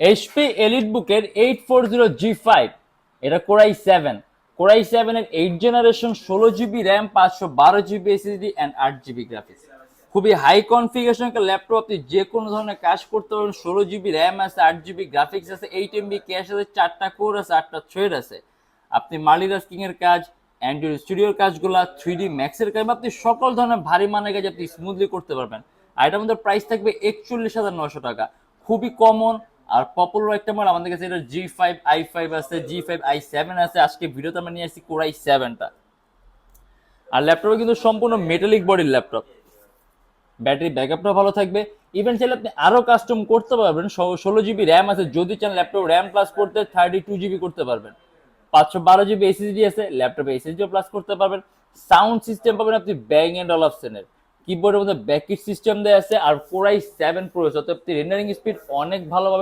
HP এলিটবুকের 840G5, এটা core i seven এর 8 generation, 16 GB RAM, 512 GB SSD and 8 GB graphics. খুবই high configuration একটা laptop, আপনি যে কোনো ধরনের কাজ করতে পারবেন। 16 জিবি র্যাম আছে, 8 জিবি গ্রাফিক্স আছে, 8 MB ক্যাশ আছে, 4টা কোর আছে, 8টা থ্রেড আছে। আপনি মাল্টিটাস্কিং কিং এর কাজ, অ্যান্ড্রয়েড স্টুডিওর কাজগুলো, 3D ম্যাক্সের কাজ, আপনি সকল ধরনের ভারী মানের কাজ আপনি স্মুথলি করতে পারবেন। আর এটার মধ্যে প্রাইস থাকবে 41,900 টাকা। খুবই কমন আর পপুলার একটা মডেল আমাদের কাছে। এটা G5i5 আছে, G5i7 আছে। আজকে ভিডিওতে আমরা নিয়ে আসছি কোরাই 7টা। আর ল্যাপটপে কিন্তু সম্পূর্ণ মেটালিক বডির ল্যাপটপ, ব্যাটারি ব্যাকআপটাও ভালো থাকবে। ইভেন চাইলে আপনি আরো কাস্টম করতে পারবেন। 16 জিবি র্যাম আছে, যদি চান ল্যাপটপ র্যাম প্লাস করতে 32 জিবি করতে পারবেন। 512 জিবি এসএসডি আছে, ল্যাপটপে এসএসডিও প্লাস করতে পারবেন। সাউন্ড সিস্টেম পাবেন আপনি ব্যাং এন্ড অলাপসনের, কিবোর্ডের মধ্যে ব্যাকিট সিস্টেম দেওয়া আছে। আর কোরাই 7 প্রসেসর, অর্থাৎ আপনি রেন্ডারিং স্পিড অনেক ভালো